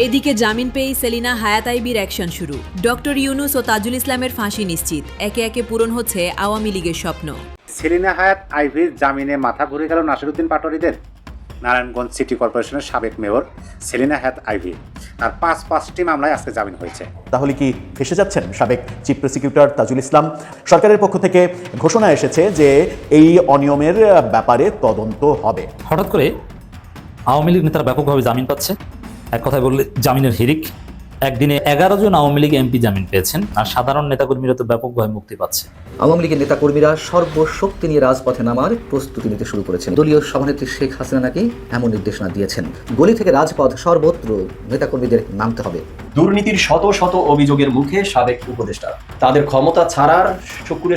এদিকে জামিন পেয়ে সেলিনা হায়াত আইবির অ্যাকশন শুরু। ডক্টর ইউনুস ও তাজুল ইসলামের ফাঁসি নিশ্চিত। একে একে পূরণ হচ্ছে আওয়ামী লীগের স্বপ্ন। সেলিনা হায়াত আইবির জামিনে মাথা ঘুরে গেল নাসিরউদ্দিন পাটোয়ারীদের। নারায়ণগঞ্জ সিটি কর্পোরেশনের সাবেক মেয়র সেলিনা হায়াত আইভি তার পাঁচটি মামলায় আজকে জামিন হয়েছে। তাহলে কি ফেসে যাচ্ছেন সাবেক চিফ প্রসিকিউটর তাজুল ইসলাম? সরকারের পক্ষ থেকে ঘোষণা এসেছে যে এই অনিয়মের ব্যাপারে তদন্ত হবে। হঠাৎ করে আওয়ামী লীগ নেতারা ব্যাপকভাবে জামিন পাচ্ছে। এক কথায় বললে জামিনের হিরিক। একদিনে 11 জন আওয়ামী লীগ এমপি জামিন পেয়েছেন, আর সাধারণ নেতাকর্মীরা তো ব্যাপকভাবে মুক্তি পাচ্ছে। আওয়ামী লীগের নেতাকর্মীরা সর্বশক্তি নিয়ে রাজপথে নামার প্রস্তুতি নিতে শুরু করেছেন। দলীয় সভানেত্রী শেখ হাসিনা নাকি এমন নির্দেশনা দিয়েছেন, গলি থেকে রাজপথ সর্বত্র নেতাকর্মীদের নামতে হবে। দুর্নীতির শত শত অভিযোগের মুখে সাবেক উপদেষ্টা, তাদের ক্ষমতা ছাড়ার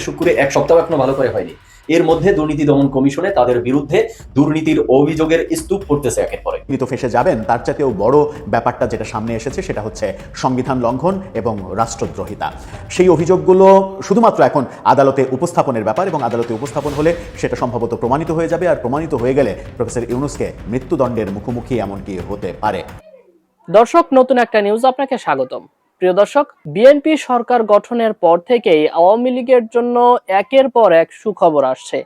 শুক্রে এক সপ্তাহ এখনো ভালো করে হয়নি। এর মধ্যে দুর্নীতি দমন কমিশনে তাদের বিরুদ্ধে দুর্নীতির অভিযোগের স্তূপ করতেছে একের পর এক। তো ফেসে যাবেন, তার চাইতেও বড় ব্যাপারটা যেটা সামনে এসেছে সেটা হচ্ছে সংবিধান লঙ্ঘন এবং রাষ্ট্রদ্রোহিতা। সেই অভিযোগগুলো শুধুমাত্র এখন আদালতে উপস্থাপনের ব্যাপার, এবং আদালতে উপস্থাপন হলে সেটা সম্ভবত প্রমাণিত হয়ে যাবে। আর প্রমাণিত হয়ে গেলে প্রফেসর ইউনূসকে মৃত্যুদণ্ডের মুখোমুখি এমনকি হতে পারে। দর্শক, নতুন একটা নিউজ আপনাকে স্বাগতম। প্রিয় দর্শক, বিএনপি সরকার গঠনের পর থেকেই আওয়ামী লীগের জন্য একের পর এক সুখবর আসছে।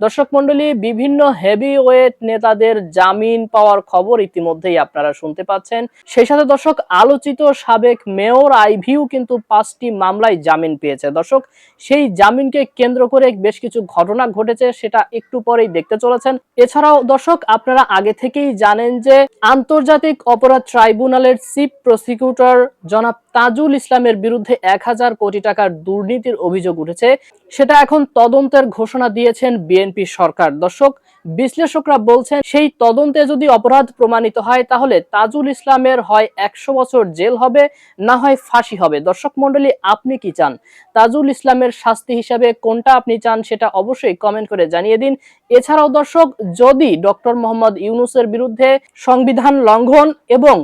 দর্শক মণ্ডলী, বিভিন্ন হেভিওয়েট নেতাদের জামিন পাওয়ার খবর ইতিমধ্যেই আপনারা শুনতে পাচ্ছেন। সেই সাথে দর্শক, আলোচিত সাবেক মেয়র আইভিও কিন্তু 5টি মামলায় জামিন পেয়েছে। দর্শক, সেই জামিনকে কেন্দ্র করে বেশ কিছু ঘটনা ঘটেছে, সেটা একটু পরেই দেখতে চলেছেন। এছাড়াও দর্শক, আপনারা আগে থেকেই জানেন যে আন্তর্জাতিক অপরাধ ট্রাইব্যুনালের চিফ প্রসিকিউটর জনাব তাজুল ইসলামের বিরুদ্ধে 1000 কোটি টাকার দুর্নীতির অভিযোগ উঠেছে। সেটা এখন তদন্তের ঘোষণা দিয়েছেন বিএনপি সরকার। দর্শক, বিশ্লেষকরা বলছেন সেই তদন্তে যদি অপরাধ প্রমাণিত হয় তাহলে তাজুল ইসলামের হয় 100 বছর জেল হবে, না হয় ফাঁসি হবে। দর্শক মণ্ডলী, আপনি কি চান? তাজুল ইসলামের শাস্তি হিসাবে কোনটা আপনি চান সেটা অবশ্যই কমেন্ট করে জানিয়ে দিন। এছাড়াও দর্শক, যদি ডক্টর মোহাম্মদ ইউনূসের বিরুদ্ধে সংবিধান লঙ্ঘন এবং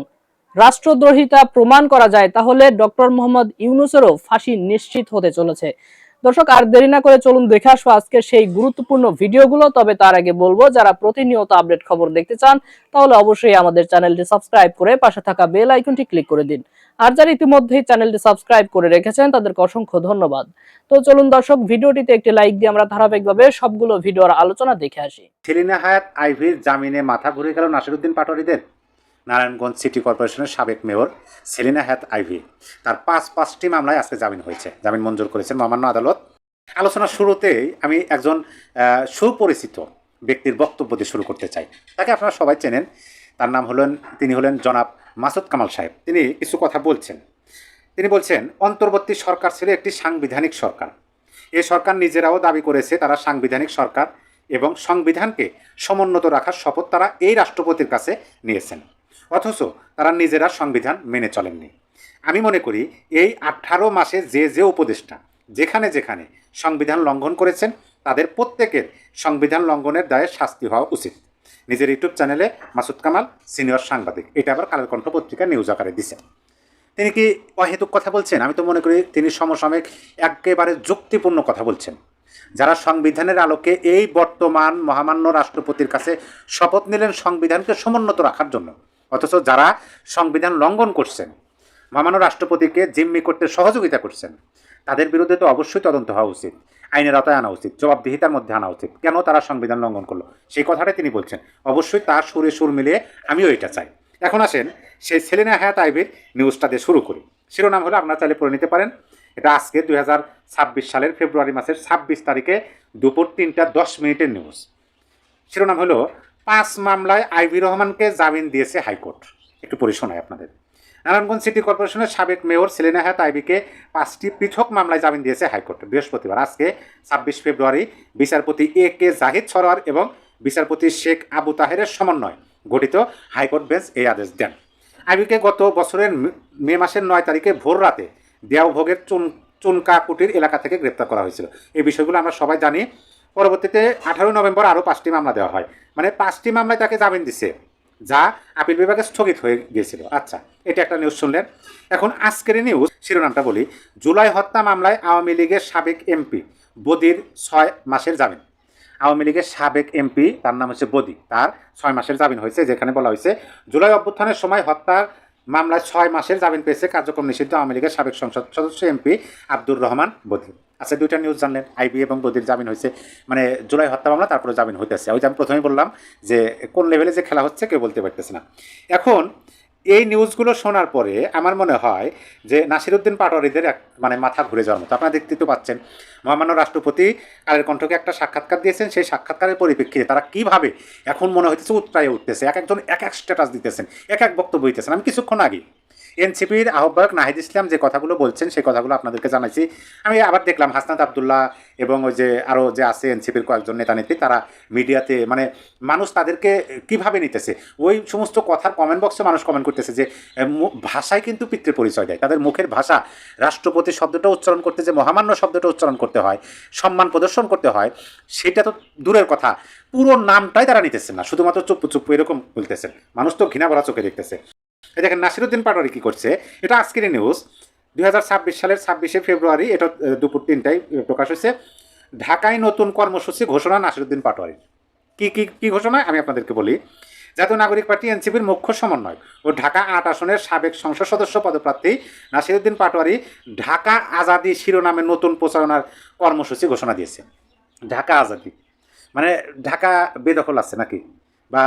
রাষ্ট্রদ্রোহিতা প্রমাণ করা যায় তাহলে ডক্টর মোহাম্মদ ইউনূসেরও ফাঁসি নিশ্চিত হতে চলেছে। দর্শক, আর দেরি না করে চলুন দেখে আসবো আজকে সেই গুরুত্বপূর্ণ ভিডিওগুলো। তবে তার আগে বলবো, যারা প্রতিনিয়ত আপডেট খবর দেখতে চান তাহলে অবশ্যই আমাদের চ্যানেলটি সাবস্ক্রাইব করে পাশে থাকা বেল আইকনটি ক্লিক করে দিন। আর যারা ইতিমধ্যেই চ্যানেলটি সাবস্ক্রাইব করে রেখেছেন তাদেরকে অসংখ্য ধন্যবাদ। তো চলুন দর্শক, ভিডিওটিতে একটি লাইক দিয়ে আমরা ধারাবাহিকভাবে সবগুলো ভিডিওর আলোচনা দেখে আসি। সেলিনা হায়াত আইভির জামিনে মাথা ঘুরে গেল নাসিরউদ্দিন পাটোয়ারীদের। নারায়ণগঞ্জ সিটি কর্পোরেশনের সাবেক মেয়র সেলিনা হায়াত আইভি তার পাঁচটি মামলায় আজকে জামিন হয়েছে। জামিন মঞ্জুর করেছেন মহামান্য আদালত। আলোচনার শুরুতেই আমি একজন সুপরিচিত ব্যক্তির বক্তব্য দিয়ে শুরু করতে চাই। তাকে আপনারা সবাই চেনেন। তার নাম তিনি হলেন জনাব মাসুদ কামাল সাহেব। তিনি কিছু কথা বলছেন। তিনি বলছেন, অন্তর্বর্তী সরকার ছিল একটি সাংবিধানিক সরকার। এই সরকার নিজেরাও দাবি করেছে তারা সাংবিধানিক সরকার এবং সংবিধানকে সমুন্নত রাখার শপথ তারা এই রাষ্ট্রপতির কাছে নিয়েছেন, অথচ তারা নিজেরা সংবিধান মেনে চলেননি। আমি মনে করি এই 18 মাসে যে উপদেষ্টা যেখানে যেখানে সংবিধান লঙ্ঘন করেছেন তাদের প্রত্যেকের সংবিধান লঙ্ঘনের দায়ে শাস্তি হওয়া উচিত। নিজের ইউটিউব চ্যানেলে মাসুদ কামাল সিনিয়র সাংবাদিক, এটা আবার কালের কণ্ঠ পত্রিকা নিউজ আকারে দিচ্ছেন। তিনি কি অহেতুক কথা বলছেন? আমি তো মনে করি তিনি সমসাময়িক একেবারে যুক্তিপূর্ণ কথা বলছেন। যারা সংবিধানের আলোকে এই বর্তমান মহামান্য রাষ্ট্রপতির কাছে শপথ নিলেন সংবিধানকে সমুন্নত রাখার জন্য, অথচ যারা সংবিধান লঙ্ঘন করছেন, মহামান্য রাষ্ট্রপতিকে জিম্মি করতে সহযোগিতা করছেন, তাদের বিরুদ্ধে তো অবশ্যই তদন্ত হওয়া উচিত, আইনের আওতায় আনা উচিত, জবাবদিহিতার মধ্যে আনা উচিত। কেন তারা সংবিধান লঙ্ঘন করলো সেই কথাটাই তিনি বলছেন। অবশ্যই তার সুরে সুর মিলিয়ে আমিও এটা চাই। এখন আসেন সেই সেলিনা হায়াত আইভির নিউজটা দিয়ে শুরু করি। শিরোনাম হলো, আপনারা চাইলে পড়ে নিতে পারেন। এটা আজকে 2026 সালের ফেব্রুয়ারি মাসের 26 তারিখে দুপুর 3:10 নিউজ। শিরোনাম হলো, 5 মামলায় আইভি রহমানকে জামিন দিয়েছে হাইকোর্ট। একটু পড়ে শোনাই আপনাদের। নারায়ণগঞ্জ সিটি কর্পোরেশনের সাবেক মেয়র সেলিনা হায়াত আইভিকে 5টি পৃথক মামলায় জামিন দিয়েছে হাইকোর্ট বৃহস্পতিবার। আজকে 26 ফেব্রুয়ারি বিচারপতি A.K. জাহিদ সরোয়ার এবং বিচারপতি শেখ আবু তাহেরের সমন্বয় গঠিত হাইকোর্ট বেঞ্চ এই আদেশ দেন। আইভিকে গত বছরের মে মাসের 9 তারিখে ভোর রাতে দেওভোগের চুনকাকুটির এলাকা থেকে গ্রেপ্তার করা হয়েছিল। এই বিষয়গুলো আমরা সবাই জানি। পরবর্তীতে 18 নভেম্বর আরও 5টি মামলা দেওয়া হয়, মানে 5টি মামলায় তাকে জামিন দিচ্ছে, যা আপিল বিভাগে স্থগিত হয়ে গিয়েছিল। আচ্ছা, এটা একটা নিউজ শুনলেন। এখন আজকের নিউজ শিরোনামটা বলি। জুলাই হত্যা মামলায় আওয়ামী লীগের সাবেক এমপি বদির 6 মাসের জামিন। আওয়ামী লীগের সাবেক এমপি, তার নাম হচ্ছে বদি, তার 6 মাসের জামিন হয়েছে, যেখানে বলা হয়েছে জুলাই অভ্যুত্থানের সময় হত্যা মামলায় 6 মাসের জামিন পেয়েছে কার্যক্রম নিষিদ্ধ আওয়ামী লীগের সাবেক সংসদ সদস্য এমপি আব্দুর রহমান বদির। আচ্ছা, দুইটা নিউজ জানলেন, আইবি এবং বদির জামিন হয়েছে, মানে জুলাই হত্যা মামলা, তারপরে জামিন হইতেছে। ওই যে আমি প্রথমেই বললাম যে কোন লেভেলে যে খেলা হচ্ছে কেউ বলতে পারতেছে না। এখন এই নিউজগুলো শোনার পরে আমার মনে হয় যে নাসিরউদ্দিন পাটোয়ারিদের মানে মাথা ঘুরে যাওয়ার মতো। আপনারা দেখতে তো পাচ্ছেন, মহামান্য রাষ্ট্রপতি কালের কণ্ঠকে একটা সাক্ষাৎকার দিয়েছেন, সেই সাক্ষাৎকারের পরিপ্রেক্ষিতে তারা কীভাবে এখন মনে হইতেছে উৎপ্রায়ে উঠতেছে, এক একজন এক এক স্ট্যাটাস দিতেছেন, এক এক বক্তব্য দিতেছেন। আমি কিছুক্ষণ আগে এনসিপির আহ্বায়ক নাহিদ ইসলাম যে কথাগুলো বলছেন সেই কথাগুলো আপনাদেরকে জানাইছি। আমি আবার দেখলাম হাসনাত আবদুল্লাহ এবং ওই যে আরও যে আছে এনসিপির কয়েকজন নেতা নেত্রী, তারা মিডিয়াতে মানে মানুষ তাদেরকে কিভাবে নিতেছে, ওই সমস্ত কথার কমেন্ট বক্সে মানুষ কমেন্ট করতেছে যে ভাষায় কিন্তু পিতৃ পরিচয় দেয়, তাদের মুখের ভাষা, রাষ্ট্রপতি শব্দটা উচ্চারণ করতে যে মহামান্য শব্দটা উচ্চারণ করতে হয়, সম্মান প্রদর্শন করতে হয়, সেটা তো দূরের কথা, পুরো নামটাই তারা নিতেছেন না, শুধুমাত্র চুপ্পু চুপ্পু এরকম বলতেছেন। মানুষ তো ঘৃণা ভরা চোখে দেখতেছে। দেখেন নাসিরউদ্দিন পাটোয়ারি কী করছে, এটা আজকের নিউজ, 2026 সালের 26শে ফেব্রুয়ারি, এটা দুপুর 3টায় প্রকাশ হয়েছে। ঢাকায় নতুন কর্মসূচি ঘোষণা নাসিরউদ্দিন পাটোয়ারির। কি ঘোষণা আমি আপনাদেরকে বলি। জাতীয় নাগরিক পার্টি এনসিপির মুখ্য সমন্বয়ক ও ঢাকা 8 আসনের সাবেক সংসদ সদস্য পদপ্রার্থী নাসিরউদ্দিন পাটোয়ারি ঢাকা আজাদি শিরোনামে নতুন প্রচারণার কর্মসূচি ঘোষণা দিয়েছে। ঢাকা আজাদি মানে ঢাকা বেদখল আছে নাকি, বা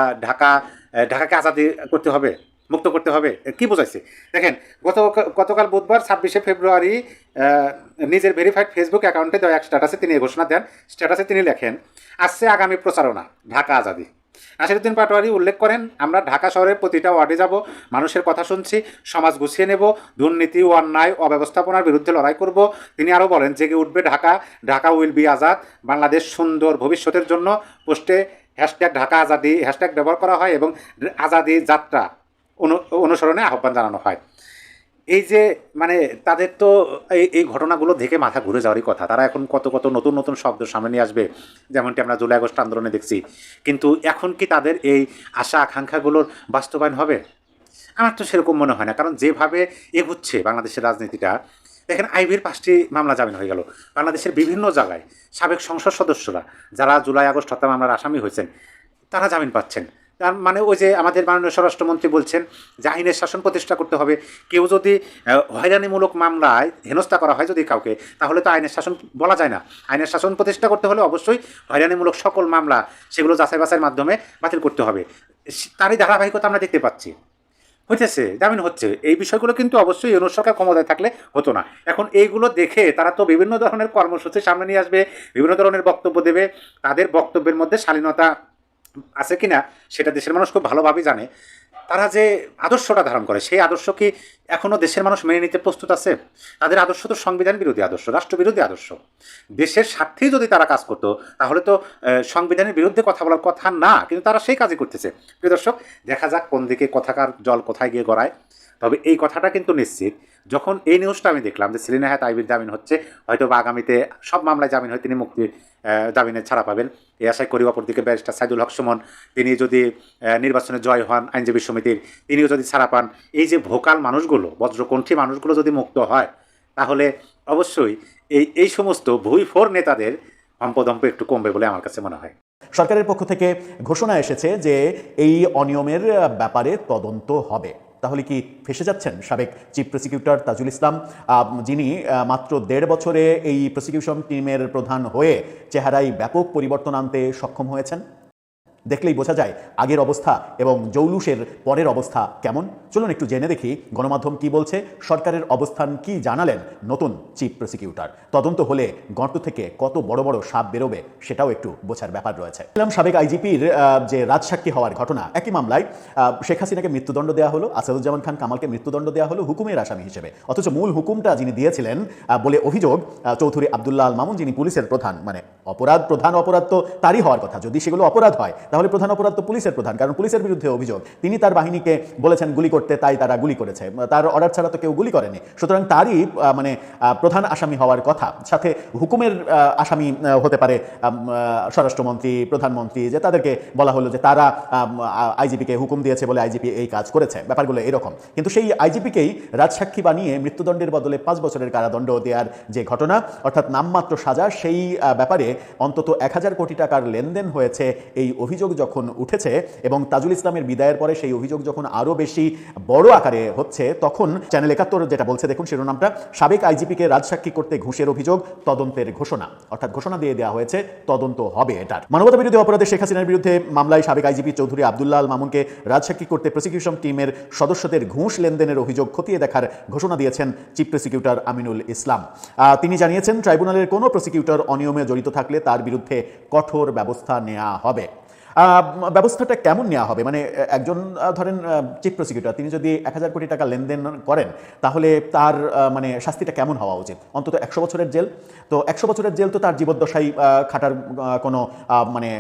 ঢাকাকে আজাদি করতে হবে, মুক্ত করতে হবে, কি বোঝাইছে? দেখেন, গতকাল বুধবার 26শে ফেব্রুয়ারি নিজের ভেরিফাইড ফেসবুক অ্যাকাউন্টে দেওয়া এক স্ট্যাটাসে তিনি ঘোষণা দেন। স্ট্যাটাসে তিনি লেখেন, আসছে আগামী প্রচারণা ঢাকা আজাদি। নাসিরউদ্দিন পাটোয়ারি উল্লেখ করেন, আমরা ঢাকা শহরের প্রতিটা ওয়ার্ডে যাব, মানুষের কথা শুনছি, সমাজ গুছিয়ে নেব, দুর্নীতি ও অন্যায় অব্যবস্থাপনার বিরুদ্ধে লড়াই করব। তিনি আরও বলেন, জেগে উঠবে ঢাকা, ঢাকা উইল বি আজাদ, বাংলাদেশ সুন্দর ভবিষ্যতের জন্য। পোস্টে হ্যাশট্যাগ ঢাকা আজাদি হ্যাশট্যাগ ব্যবহার করা হয় এবং আজাদি যাত্রা অনুসরণে আহ্বান জানানো হয়। এই যে মানে তাদের তো এই ঘটনাগুলো দেখে মাথা ঘুরে যাওয়ারই কথা। তারা এখন কত নতুন নতুন শব্দ সামনে নিয়ে আসবে, যেমনটি আমরা জুলাই আগস্ট আন্দোলনে দেখছি। কিন্তু এখন কি তাদের এই আশা আকাঙ্ক্ষাগুলোর বাস্তবায়ন হবে? আমার তো সেরকম মনে হয় না, কারণ যেভাবে এগুচ্ছে বাংলাদেশের রাজনীতিটা, দেখেন আইবির 5টি মামলা জামিন হয়ে গেল। বাংলাদেশের বিভিন্ন জায়গায় সাবেক সংসদ সদস্যরা যারা জুলাই আগস্ট হত্যা মামলার আসামি হয়েছেন তারা জামিন পাচ্ছেন। তার মানে ওই যে আমাদের মাননীয় স্বরাষ্ট্রমন্ত্রী বলছেন যে আইনের শাসন প্রতিষ্ঠা করতে হবে। কেউ যদি হয়রানিমূলক মামলায় হেনস্থা করা হয় যদি কাউকে, তাহলে তো আইনের শাসন বলা যায় না। আইনের শাসন প্রতিষ্ঠা করতে হলে অবশ্যই হয়রানিমূলক সকল মামলা সেগুলো যাচাই বাছাইয়ের মাধ্যমে বাতিল করতে হবে। তারই ধারাবাহিকতা আমরা দেখতে পাচ্ছি, হইতেছে, জামিন হচ্ছে। এই বিষয়গুলো কিন্তু অবশ্যই ইউনূস সরকার ক্ষমতায় থাকলে হতো না। এখন এইগুলো দেখে তারা তো বিভিন্ন ধরনের কর্মসূচি সামনে নিয়ে আসবে, বিভিন্ন ধরনের বক্তব্য দেবে। তাদের বক্তব্যের মধ্যে শালীনতা আছে কিনা সেটা দেশের মানুষ খুব ভালোভাবেই জানে। তারা যে আদর্শটা ধারণ করে সেই আদর্শ কি এখনও দেশের মানুষ মেনে নিতে প্রস্তুত আছে? তাদের আদর্শ তো সংবিধান বিরোধী আদর্শ, রাষ্ট্রবিরোধী আদর্শ। দেশের স্বার্থেই যদি তারা কাজ করতো তাহলে তো সংবিধানের বিরুদ্ধে কথা বলার কথা না, কিন্তু তারা সেই কাজই করতেছে। প্রিয় দর্শক, দেখা যাক কোন দিকে কথাকার জল কোথায় গিয়ে গড়ায়। তবে এই কথাটা কিন্তু নিশ্চিত, যখন এই নিউজটা আমি দেখলাম যে সেলিনা হায়াৎ আইবির জামিন হচ্ছে, হয়তো বা আগামীতে সব মামলায় জামিন হয় তিনি জামিনে ছাড়া পাবেন এই আশায় করি। অপরদিকে ব্যারিস্টার সাইদুল হক সুমন, তিনি যদি নির্বাচনে জয় হন আইনজীবী সমিতির, তিনিও যদি ছাড়া পান, এই যে ভোকাল মানুষগুলো, বজ্রকণ্ঠী মানুষগুলো যদি মুক্ত হয়, তাহলে অবশ্যই এই সমস্ত ভুইফোর নেতাদের হম্পদম্প একটু কমবে বলে আমার কাছে মনে হয়। সরকারের পক্ষ থেকে ঘোষণা এসেছে যে এই অনিয়মের ব্যাপারে তদন্ত হবে। তাহলে কি ফেসে যাচ্ছেন সাবেক চিফ প্রসিকিউটর তাজুল ইসলাম, যিনি মাত্র 1.5 বছরে এই প্রসিকিউশন টিমের প্রধান হয়ে চেহারায় ব্যাপক পরিবর্তন আনতে সক্ষম হয়েছেন? দেখলেই বোঝা যায় আগের অবস্থা এবং জৌলুসের পরের অবস্থা কেমন। চলুন একটু জেনে দেখি গণমাধ্যম কি বলছে, সরকারের অবস্থান কি জানালেন নতুন চিফ প্রসিকিউটর। তদন্ত হলে গর্ত থেকে কত বড় বড় সাপ বেরোবে সেটাও একটু বোঝার ব্যাপার রয়েছে। সাবেক আইজিপির যে রাজসাক্ষী হওয়ার ঘটনা, একই মামলায় শেখ হাসিনাকে মৃত্যুদণ্ড দেওয়া হলো, আসাদুজ্জামান খান কামালকে মৃত্যুদণ্ড দেওয়া হলো হুকুমের আসামি হিসেবে। অথচ মূল হুকুমটা যিনি দিয়েছিলেন বলে অভিযোগ চৌধুরী আব্দুল্লাহ আল মামুন, যিনি পুলিশের প্রধান, মানে প্রধান অপরাধ তো তারই হওয়ার কথা। যদি সেগুলো অপরাধ হয় তাহলে প্রধান অপরাধ তো পুলিশের প্রধান, কারণ পুলিশের বিরুদ্ধে অভিযোগ। তিনি তার বাহিনীকে বলেছেন গুলি করতে, তাই তারা গুলি করেছে, তার অর্ডার ছাড়া তো কেউ গুলি করেনি। সুতরাং তারই মানে প্রধান আসামি হওয়ার কথা। সাথে হুকুমের আসামি হতে পারে স্বরাষ্ট্রমন্ত্রী, প্রধানমন্ত্রী, যে তাদেরকে বলা হলো যে তারা আইজিপিকে হুকুম দিয়েছে বলে আইজিপি এই কাজ করেছে। ব্যাপারগুলো এরকম। কিন্তু সেই আইজিপিকেই রাজসাক্ষী বানিয়ে মৃত্যুদণ্ডের বদলে 5 বছরের কারাদণ্ড দেওয়ার যে ঘটনা, অর্থাৎ নামমাত্র সাজা, সেই ব্যাপারে অন্তত 1000 কোটি টাকার লেনদেন হয়েছে এই অভিযোগ অভিযোগ যখন উঠেছে এবং তাজুল ইসলামের বিদায়ের পরে সেই অভিযোগ যখন আরও বেশি বড় আকারে হচ্ছে, তখন চ্যানেল ৭১ যেটা বলছে, দেখুন শিরোনামটা, সাবেক আইজিপিকে রাজসাক্ষী করতে ঘুষের অভিযোগ, তদন্তের ঘোষণা। অর্থাৎ ঘোষণা দিয়ে দেওয়া হয়েছে, তদন্ত হবে এটার। মানবতা বিরোধী অপরাধে শেখ হাসিনার বিরুদ্ধে মামলায় সাবেক আইজিপি চৌধুরী আব্দুল্লাহ আল মামুনকে রাজসাক্ষী করতে প্রসিকিউশন টিমের সদস্যদের ঘুষ লেনদেনের অভিযোগ খতিয়ে দেখার ঘোষণা দিয়েছেন চিফ প্রসিকিউটর আমিনুল ইসলাম। তিনি জানিয়েছেন, ট্রাইব্যুনালের কোনো প্রসিকিউটর অনিয়মে জড়িত থাকলে তার বিরুদ্ধে কঠোর ব্যবস্থা নেওয়া হবে। ব্যবস্থাটা কেমন নেওয়া হবে, মানে একজন ধরেন চিফ প্রসিকিউটর, তিনি যদি ১,০০০ কোটি টাকা লেনদেন করেন, তাহলে তার মানে শাস্তিটা কেমন হওয়া উচিত? অন্তত ১০০ বছরের জেল। তো ১০০ বছরের জেল তো তার জীবদ্দশায় খাটার কোনো মানে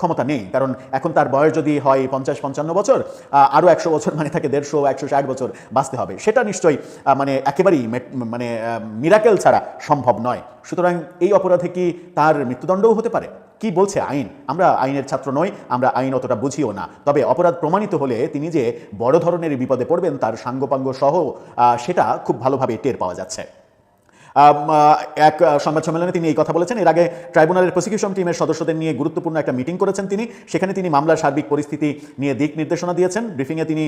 ক্ষমতা নেই, কারণ এখন তার বয়স যদি হয় ৫০-৫৫ বছর, আরও ১০০ বছর মানে তাকে ১৫০-১৬০ বছর বাঁচতে হবে। সেটা নিশ্চয়ই মানে একেবারেই মানে মিরাকেল ছাড়া সম্ভব নয়। সুতরাং এই অপরাধে কি তার মৃত্যুদণ্ডও হতে পারে? কি বলছে আইন? আমরা আইনের ছাত্র নই, আমরা আইন অতটা বুঝিও না। তবে অপরাধ প্রমাণিত হলে তিনি যে বড় ধরনের বিপদে পড়বেন তার সাঙ্গপাঙ্গ সহ সেটা খুব ভালোভাবে টের পাওয়া যাচ্ছে। এক সংবাদ সম্মেলনে তিনি এই কথা বলেছেন। এর আগে ট্রাইব্যুনালের প্রসিকিউশন টিমের সদস্যদের নিয়ে গুরুত্বপূর্ণ একটা মিটিং করেছেন তিনি। সেখানে তিনি মামলার সার্বিক পরিস্থিতি নিয়ে দিক নির্দেশনা দিয়েছেন। ব্রিফিংয়ে তিনি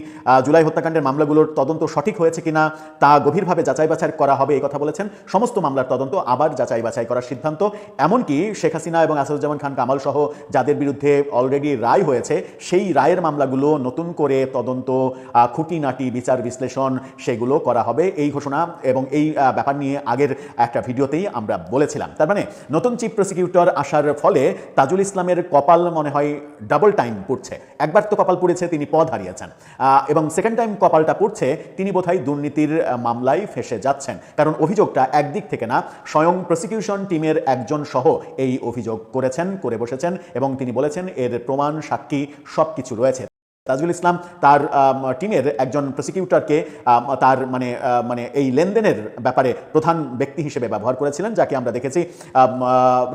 জুলাই হত্যাকাণ্ডের মামলাগুলোর তদন্ত সঠিক হয়েছে কিনা তা গভীরভাবে যাচাই বাছাই করা হবে এই কথা বলেছেন। সমস্ত মামলার তদন্ত আবার যাচাই বাছাই করার সিদ্ধান্ত, এমনকি শেখ হাসিনা এবং আসাদুজ্জামান খান কামাল সহ যাদের বিরুদ্ধে অলরেডি রায় হয়েছে সেই রায়ের মামলাগুলো নতুন করে তদন্ত, খুঁটিনাটি বিচার বিশ্লেষণ সেগুলো করা হবে, এই ঘোষণা এবং এই ব্যাপার নিয়ে আগের একটা ভিডিওতেই আমরা বলেছিলাম। তার মানে নতুন চিফ প্রসিকিউটর আসার ফলে তাজুল ইসলামের কপাল মনে হয় ডাবল টাইম পড়ছে। একবার তো কপাল পড়েছে, তিনি পদ হারিয়েছেন, এবং সেকেন্ড টাইম কপালটা পড়ছে, তিনি বোধহয় দুর্নীতির মামলায় ফেসে যাচ্ছেন। কারণ অভিযোগটা একদিক থেকে না, স্বয়ং প্রসিকিউশন টিমের একজন সহ এই অভিযোগ করে বসেছেন এবং তিনি বলেছেন এর প্রমাণ, সাক্ষী সব কিছু রয়েছে। তাজুল ইসলাম তার টিমের একজন প্রসিকিউটরকে তার মানে এই লেনদেনের ব্যাপারে প্রধান ব্যক্তি হিসেবে ব্যবহার করেছিলেন, যাকে আমরা দেখেছি,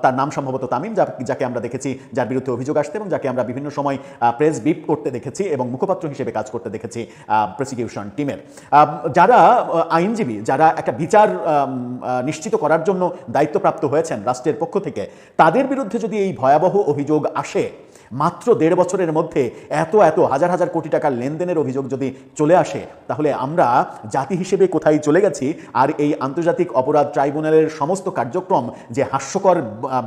তার নাম সম্ভবত তামিম, যাকে আমরা দেখেছি, যার বিরুদ্ধে অভিযোগ আসতে এবং যাকে আমরা বিভিন্ন সময় প্রেস ব্রিফ করতে দেখেছি এবং মুখপাত্র হিসেবে কাজ করতে দেখেছি প্রসিকিউশন টিমের। যারা আইনজীবী, যারা একটা বিচার নিশ্চিত করার জন্য দায়িত্বপ্রাপ্ত হয়েছেন রাষ্ট্রের পক্ষ থেকে, তাদের বিরুদ্ধে যদি এই ভয়াবহ অভিযোগ আসে, মাত্র ১.৫ বছরের মধ্যে এত হাজার হাজার কোটি টাকার লেনদেনের অভিযোগ যদি চলে আসে, তাহলে আমরা জাতি হিসেবে কোথায় চলে গেছি। আর এই আন্তর্জাতিক অপরাধ ট্রাইব্যুনালের সমস্ত কার্যক্রম যে হাস্যকর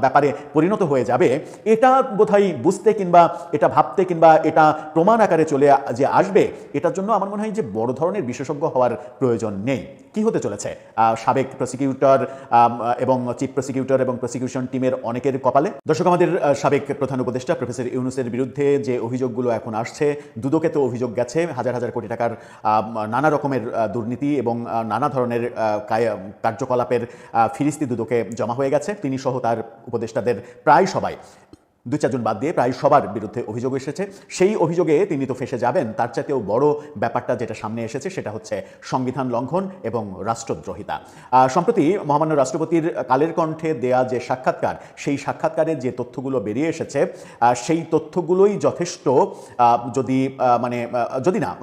ব্যাপারে পরিণত হয়ে যাবে, এটা বোধহয় বুঝতে কিংবা এটা ভাবতে কিংবা এটা প্রমাণ আকারে চলে যে আসবে, এটার জন্য আমার মনে হয় যে বড় ধরনের বিশেষজ্ঞ হওয়ার প্রয়োজন নেই। কি হতে চলেছে সাবেক প্রসিকিউটর এবং চিফ প্রসিকিউটর এবং প্রসিকিউশন টিমের অনেকের কপালে? দর্শক, আমাদের সাবেক প্রধান উপদেষ্টা প্রফেসর ইউনূসের বিরুদ্ধে যে অভিযোগগুলো এখন আসছে, দুদকে তো অভিযোগ গেছে, হাজার হাজার কোটি টাকার নানা রকমের দুর্নীতি এবং নানা ধরনের কার্যকলাপের ফিরিস্তি দুদকে জমা হয়ে গেছে। তিনি সহ তার উপদেষ্টাদের প্রায় সবাই, ২-৪ জন বাদ দিয়ে প্রায় সবার বিরুদ্ধে অভিযোগ এসেছে। সেই অভিযোগে তিনি তো ফেসে যাবেন, তার চাইতেও বড় ব্যাপারটা যেটা সামনে এসেছে সেটা হচ্ছে সংবিধান লঙ্ঘন এবং রাষ্ট্রদ্রোহিতা। সম্প্রতি মহামান্য রাষ্ট্রপতির কালের কণ্ঠে দেয়া যে সাক্ষাৎকার, সেই সাক্ষাৎকারের যে তথ্যগুলো বেরিয়ে এসেছে, সেই তথ্যগুলোই যথেষ্ট,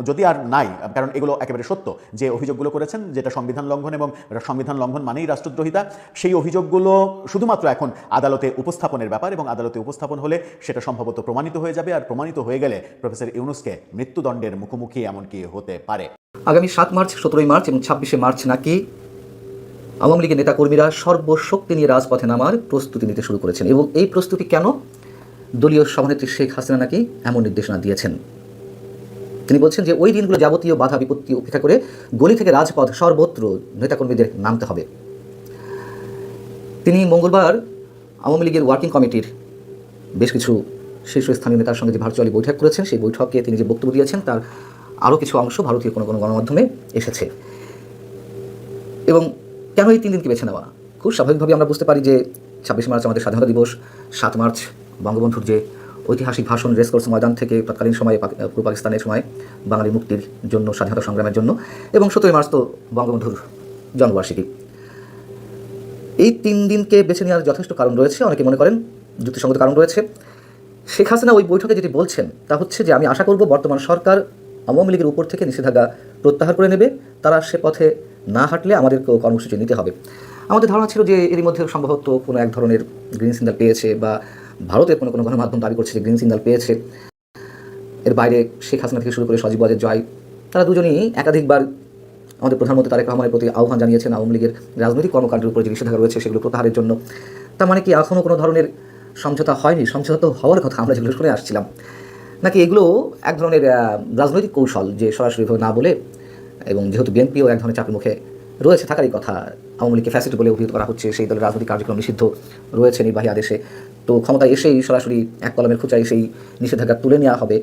যদি আর নাই, কারণ এগুলো একেবারে সত্য যে অভিযোগগুলো করেছেন, যেটা সংবিধান লঙ্ঘন এবং সংবিধান লঙ্ঘন মানেই রাষ্ট্রদ্রোহিতা, সেই অভিযোগগুলো শুধুমাত্র এখন আদালতে উপস্থাপনের ব্যাপার এবং আদালতে উপস্থাপন হলে সেটা সম্ভবত প্রমাণিত হয়ে যাবে। আর প্রমাণিত হয়ে গেলে প্রফেসর ইউনূসকে মৃত্যুদণ্ডের মুখোমুখি এমনকি হতে পারে। আগামী ৭ মার্চ, ১৭ মার্চ এবং ২৬শে মার্চ নাকি আওয়ামী লীগের নেতাকর্মীরা সর্বশক্তি নিয়ে রাজপথে নামার প্রস্তুতি নিতে শুরু করেছেন। এবং এই প্রস্তুতি কেন? দলীয় সভানেত্রী শেখ হাসিনা নাকি এমন নির্দেশনা দিয়েছেন। তিনি বলছেন যে ওই দিনগুলো যাবতীয় বাধা বিপত্তি উপেক্ষা করে গলি থেকে রাজপথ সর্বত্র নেতাকর্মীদের নামতে হবে। তিনি মঙ্গলবার আওয়ামী লীগের ওয়ার্কিং কমিটির বেশ কিছু শীর্ষস্থানীয় নেতার সঙ্গে যে ভার্চুয়ালি বৈঠক করেছেন, সেই বৈঠকে তিনি যে বক্তব্য দিয়েছেন তার আরও কিছু অংশ ভারতীয় কোনো গণমাধ্যমে এসেছে। এবং কেন এই ৩ দিনকে বেছে নেওয়া? খুব স্বাভাবিকভাবে আমরা বুঝতে পারি যে ২৬ মার্চ আমাদের স্বাধীনতা দিবস, ৭ মার্চ বঙ্গবন্ধুর যে ঐতিহাসিক ভাষণ রেসকোর্স ময়দান থেকে তৎকালীন সময়ে পূর্ব পাকিস্তানের সময় বাঙালির মুক্তির জন্য, স্বাধীনতা সংগ্রামের জন্য, এবং ১৭ মার্চ তো বঙ্গবন্ধুর জন্মবার্ষিকী। এই ৩ দিনকে বেছে নেওয়ার যথেষ্ট কারণ রয়েছে, অনেকে মনে করেন যুক্তিসঙ্গত কারণ রয়েছে। শেখ হাসিনা ওই বৈঠকে যেটি বলছেন তা হচ্ছে যে আমি আশা করব বর্তমান সরকার আওয়ামী লীগের উপর থেকে নিষেধাজ্ঞা প্রত্যাহার করে নেবে, তারা সে পথে না হাঁটলে আমাদেরকেও কর্মসূচি নিতে হবে। আমাদের ধারণা ছিল যে এরই মধ্যে সম্ভবত কোনো এক ধরনের গ্রিন সিগন্যাল পেয়েছে বা ভারতের কোনো গণমাধ্যম দাবি করছে যে গ্রিন সিগন্যাল পেয়েছে। এর বাইরে শেখ হাসিনা থেকে শুরু করে সজীব ওয়াজেদ জয়, তারা দুজনেই একাধিকবার আমাদের প্রধানমন্ত্রী তারেক রহমানের প্রতি আহ্বান জানিয়েছেন আওয়ামী লীগের রাজনৈতিক কর্মকাণ্ডের উপর যে নিষেধাজ্ঞা রয়েছে সেগুলো প্রত্যাহারের জন্য। তার মানে কি এখনও কোনো ধরনের সমঝোতা হয়নি? সমঝোতা তো হওয়ার কথা, আমরা যেগুলো শুনে আসছিলাম। নাকি এগুলো এক ধরনের রাজনৈতিক কৌশল, যে সরাসরিভাবে না বলে, এবং যেহেতু বিএনপিও এক ধরনের চাপের মুখে রয়েছে থাকারই কথা, আওয়ামী লীগকে ফ্যাসিস্ট বলে অভিহিত করা হচ্ছে, সেই দলের রাজনৈতিক কার্যক্রম নিষিদ্ধ রয়েছে নির্বাহী আদেশে, তো ক্ষমতা এসেই সরাসরি এক কলমের খুঁচাই সেই নিষেধাজ্ঞা তুলে নেওয়া হবে,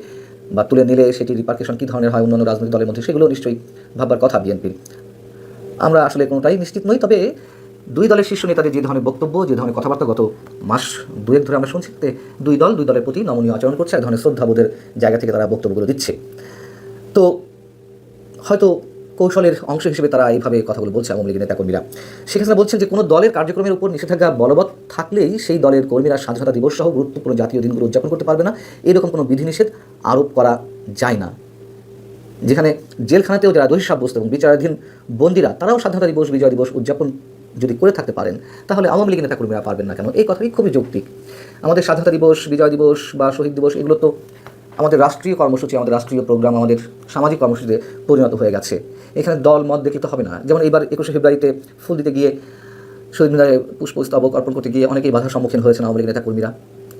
বা তুলে নিলে সেটি রিপার্কেশন কী ধরনের হয় অন্যান্য রাজনৈতিক দলের মধ্যে, সেগুলো নিশ্চয়ই ভাববার কথা বিএনপির। আমরা আসলে কোনোটাই নিশ্চিত নই। তবে দুই দলের শীর্ষ নেতাদের যে ধরনের বক্তব্য, যে ধরনের কথাবার্তা গত মাস দুয়েক ধরে আমরা শুনছি, দুই দলের প্রতি নমনীয় আচরণ করছে, এক ধরনের শ্রদ্ধাবোধের জায়গা থেকে তারা বক্তব্যগুলো দিচ্ছে। তো হয়তো কৌশলের অংশ হিসেবে তারা এইভাবে কথাগুলো বলছে আওয়ামী লীগের নেতাকর্মীরা। শেখ হাসিনা বলছেন যে কোনো দলের কার্যক্রমের উপর নিষেধাজ্ঞা বলবৎ থাকলেই সেই দলের কর্মীরা স্বাধীনতা দিবস সহ গুরুত্বপূর্ণ জাতীয় দিনগুলো উদযাপন করতে পারবে না, এরকম কোনো বিধিনিষেধ আরোপ করা যায় না। যেখানে জেলখানাতেও যারা দোষী সাব্যস্ত এবং বিচারাধীন বন্দীরা, তারাও স্বাধীনতা দিবস, বিজয় দিবস উদযাপন যদি করে থাকতে পারেন, তাহলে আওয়ামী লীগের নেতাকর্মীরা পারবেন না কেন? এই কথাই খুবই যৌক্তিক। আমাদের স্বাধীনতা দিবস, বিজয় দিবস বা শহীদ দিবস, এগুলো তো আমাদের রাষ্ট্রীয় কর্মসূচি, আমাদের রাষ্ট্রীয় প্রোগ্রাম, আমাদের সামাজিক কর্মসূচিতে পরিণত হয়ে গেছে। এখানে দল মত দেখলে তো হবে না। যেমন এবার 21শে ফেব্রুয়ারিতে ফুল দিতে গিয়ে, শহীদ মিনারে পুষ্পস্তবক অর্পণ করতে গিয়ে অনেকেই বাধার সম্মুখীন হয়েছেন আওয়ামী লীগের নেতাকর্মীরা।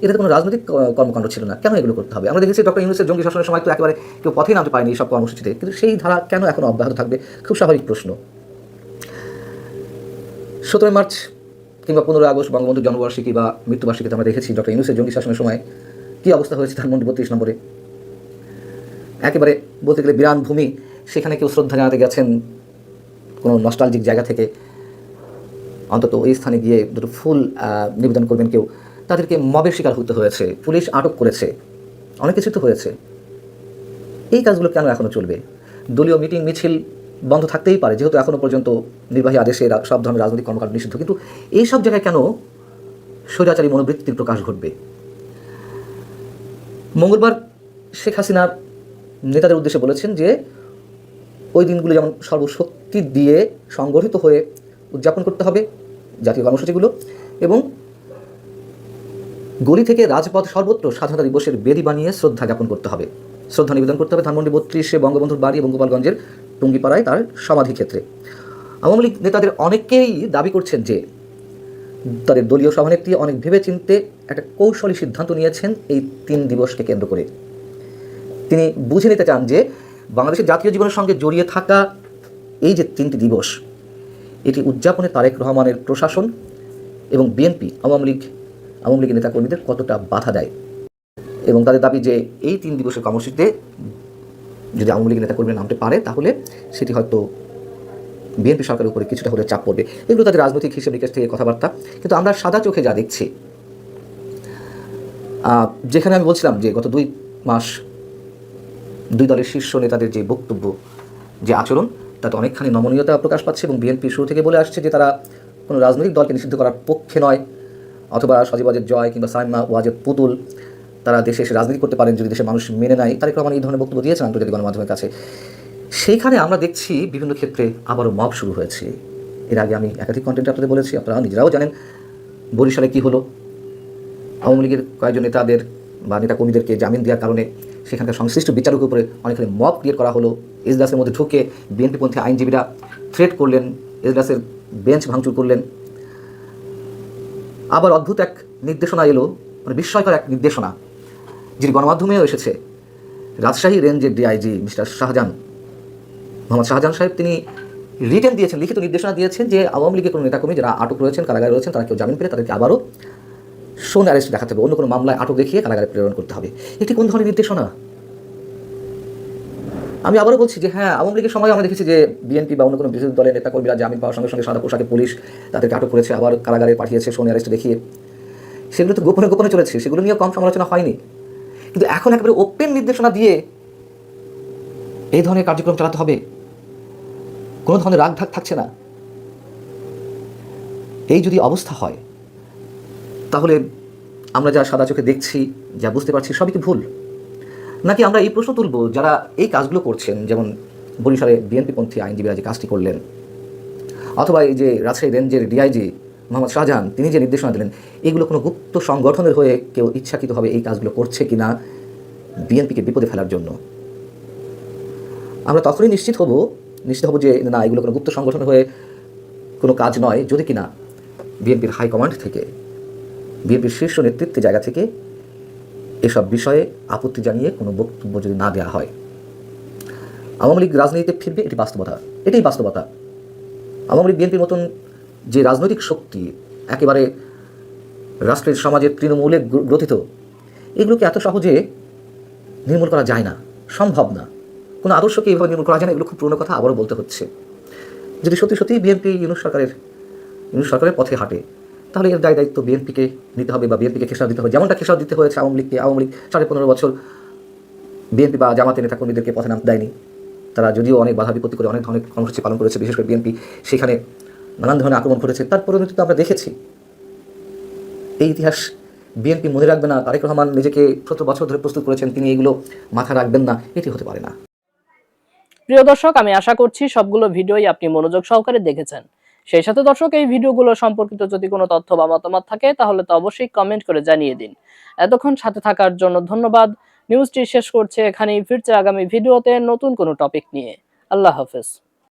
এটা কোনো রাজনৈতিক কর্মকাণ্ড ছিল না, কেন এগুলো করতে হবে? আমরা দেখেছি ডক্টর ইউনূসের জঙ্গি শাসনের সময় তো একেবারে কেউ পথেই নামতে পারেনি এইসব কর্মসূচিতে, কিন্তু সেই ধারা কেন এখন অব্যাহত থাকবে? খুব স্বাভাবিক প্রশ্ন। 17 মার্চ কিংবা 15 আগস্ট বঙ্গবন্ধুর জন্মবার্ষিকী বা মৃত্যুবার্ষিকীতে আমরা দেখেছি ডক্টর ইউনূসের জঙ্গি শাসনের সময় কী অবস্থা হয়েছে ধানমন্ডি 32 নম্বরে। একেবারে বলতে গেলে বিরান ভূমি, সেখানে কেউ শ্রদ্ধা জানাতে গেছেন কোনো নস্টালজিক জায়গা থেকে, অন্তত ওই স্থানে গিয়ে দুটো ফুল নিবেদন করবেন কেউ, তাদেরকে মবের শিকার হতে হয়েছে, পুলিশ আটক করেছে, অনেক কিছু তো হয়েছে। এই কাজগুলো কেন এখনও চলবে? দলীয় মিটিং মিছিল বন্ধ থাকতেই পারে, যেহেতু এখনও পর্যন্ত নির্বাহী আদেশে সব ধরনের রাজনৈতিক কর্মকাণ্ড নিষিদ্ধ, কিন্তু এই সব জায়গায় কেন স্বৈরাচারী মনোবৃত্তির প্রকাশ ঘটবে? মঙ্গলবার শেখ হাসিনার নেতাদের উদ্দেশ্যে বলেছেন যে ওই দিনগুলো যেমন সর্বশক্তি দিয়ে সংগঠিত হয়ে উদযাপন করতে হবে জাতীয় কর্মসূচিগুলো, এবং গলি থেকে রাজপথ সর্বত্র স্বাধীনতা দিবসের বেদি বানিয়ে শ্রদ্ধা জ্ঞাপন করতে হবে, শ্রদ্ধা নিবেদন করতে হবে ধানমন্ডি 32-এ বঙ্গবন্ধুর বাড়ি এবং গোপালগঞ্জের টুঙ্গিপাড়ায় তার সমাধি ক্ষেত্রে। আওয়ামী লীগ নেতাদের অনেকেই দাবি করছেন যে তাদের দলীয় সভানেত্রী অনেক ভেবে চিনতে একটা কৌশলী সিদ্ধান্ত নিয়েছেন এই 3 দিবসকে কেন্দ্র করে। তিনি বুঝে নিতে চান যে বাংলাদেশের জাতীয় জীবনের সঙ্গে জড়িয়ে থাকা এই যে 3টি দিবস, এটি উদযাপনে তারেক রহমানের প্রশাসন এবং বিএনপি আওয়ামী লীগের নেতাকর্মীদের কতটা বাধা দেয়, এবং তাদের দাবি যে এই 3 দিবসের কর্মসূচিতে যদি আওয়ামী লীগের নেতাকর্মীরা নামতে পারে, তাহলে সেটি হয়তো বিএনপি সরকারের উপরে কিছুটা হলে চাপ পড়বে। এগুলো তাদের রাজনৈতিক হিসেব নিকেশ থেকে কথাবার্তা, কিন্তু আমরা সাদা চোখে যা দেখছি, যেখানে আমি বলছিলাম যে গত 2 মাস দুই দলের শীর্ষ নেতাদের যে বক্তব্য, যে আচরণ, তাতে অনেকখানি নমনীয়তা প্রকাশ পাচ্ছে, এবং বিএনপি শুরু থেকে বলে আসছে যে তারা কোনো রাজনৈতিক দলকে নিষিদ্ধ করার পক্ষে নয়, অথবা সজীব ওয়াজেদ জয় কিংবা সাইমা ওয়াজেদ পুতুল তারা দেশে এসে রাজনীতি করতে পারেন যদি দেশের মানুষ মেনে নেয়। তারেক রহমান এই ধরনের বক্তব্য দিয়েছেন আন্তর্জাতিক গণমাধ্যমের কাছে। সেইখানে আমরা দেখছি বিভিন্ন ক্ষেত্রে আবারও মব শুরু হয়েছে। এর আগে আমি একাধিক কন্টেন্টে আপনাদের বলেছি, আপনারা নিজেরাও জানেন বরিশালে কী হলো। আওয়ামী লীগের কয়েকজন নেতাদের বা নেতাকর্মীদেরকে জামিন দেওয়ার কারণে সেখানকার সংশ্লিষ্ট বিচারকের উপরে অনেকখানি মব ক্রিয়েট করা হলো। এজলাসের মধ্যে ঢুকে বিএনপিপন্থী আইনজীবীরা থ্রেট করলেন, এজলাসের বেঞ্চ ভাঙচুর করলেন। আবার অদ্ভুত এক নির্দেশনা এলো, মানে বিস্ময়কর এক নির্দেশনা, যিনি গণমাধ্যমেও এসেছে। রাজশাহী রেঞ্জের ডিআইজি মিস্টার মোহাম্মদ শাহজাহান সাহেব, তিনি রিটেন দিয়েছেন, লিখিত নির্দেশনা দিয়েছেন যে আওয়ামী লীগের কোনো নেতাকর্মী যারা আটক রয়েছেন, কারাগারে রয়েছেন, তারা কেউ জামিন পেলে তাদেরকে আবারও শোন অ্যারেস্ট দেখাতে হবে, অন্য কোনো মামলায় আটক দেখিয়ে কারাগারে প্রেরণ করতে হবে। এটি কোন ধরনের নির্দেশনা? আমি আবারও বলছি যে হ্যাঁ, আওয়ামী লীগের সময় আমরা দেখেছি যে বিএনপি বা অন্য কোনো বিরোধী দলের নেতাকর্মীরা জামিন পাওয়ার সঙ্গে সঙ্গে সাদা পোশাকে পুলিশ তাদেরকে আটক করেছে, আবার কারাগারে পাঠিয়েছে শোন অ্যারেস্ট দেখিয়ে। সেগুলো তো গোপনে গোপনে চলেছে, সেগুলো নিয়ে কম সমালোচনা হয়নি। কিন্তু এখন একেবারে ওপেন নির্দেশনা দিয়ে এই ধরনের কার্যক্রম চালাতে হবে, কোনো ধরনের রাগ ঢাক থাকছে না। এই যদি অবস্থা হয়, তাহলে আমরা যা সাদা চোখে দেখছি, যা বুঝতে পারছি, সবই কি ভুল? নাকি আমরা এই প্রশ্ন তুলব, যারা এই কাজগুলো করছেন, যেমন বরিশালে বিএনপিপন্থী আইনজীবীরা যে কাজটি করলেন, অথবা এই যে রাজশাহী রেঞ্জের ডিআইজি মোহাম্মদ শাহজাহান তিনি যে নির্দেশনা দিলেন, এগুলো কোনো গুপ্ত সংগঠনের হয়ে কেউ ইচ্ছাকৃতভাবে এই কাজগুলো করছে কিনা বিএনপিকে বিপদে ফেলার জন্য। আমরা তখনই নিশ্চিত হব যে না, এগুলো কোনো গুপ্ত সংগঠন হয়ে কোনো কাজ নয়, যদি কিনা বিএনপির হাইকমান্ড থেকে, বিএনপির শীর্ষ নেতৃত্বের জায়গা থেকে এসব বিষয়ে আপত্তি জানিয়ে কোনো বক্তব্য যদি না দেওয়া হয়। আওয়ামী লীগ রাজনীতিতে ফিরবে, এটি বাস্তবতা, এটাই বাস্তবতা। আওয়ামী লীগ বিএনপির মতন যে রাজনৈতিক শক্তি একেবারে রাষ্ট্রের সমাজের তৃণমূলে গ্রথিত, এগুলোকে এত সহজে নির্মূল করা যায় না, সম্ভব না। কোনো আদর্শকে এইভাবে নির্মূল করা যায় না, এগুলো খুব পুরনো কথা আবারও বলতে হচ্ছে। যদি সত্যি সত্যি বিএনপি ইউনূস সরকারের পথে হাঁটে, তাহলে এর দায়িত্ব বিএনপিকে নিতে হবে বা বিএনপিকে খেসারত দিতে হবে, যেমনটা খেসারত দিতে হয়েছে আওয়ামী লীগকে। আওয়ামী লীগ 15.5 বছর বিএনপি বা জামাতের নেতাকর্মীদেরকে পথে নামতে দেয়নি। তারা যদিও অনেক বাধা বিপত্তি করে অনেক ধরনের কর্মসূচি পালন করেছে, বিশেষ করে বিএনপি সেখানে নানান ধরনের আক্রমণ করেছে, তার পরিণতি তো আমরা দেখেছি। এই ইতিহাস বিএনপি মনে রাখবে না, তারেক রহমান নিজেকে 17 বছর ধরে প্রস্তুত করেছেন, তিনি এগুলো মাথা রাখবেন না, এটি হতে পারে না। প্রিয় দর্শক, আমি আশা করছি সবগুলো ভিডিওই আপনি মনোযোগ সহকারে দেখেছেন। সেই সাথে দর্শক, এই ভিডিওগুলো সম্পর্কিত যদি কোনো তথ্য বা মতামত থাকে তাহলে তো অবশ্যই কমেন্ট করে জানিয়ে দিন। এতক্ষণ সাথে থাকার জন্য ধন্যবাদ। নিউজটি শেষ করছে এখানেই, ফিরছে আগামী ভিডিওতে নতুন কোনো টপিক নিয়ে। আল্লাহ হাফেজ।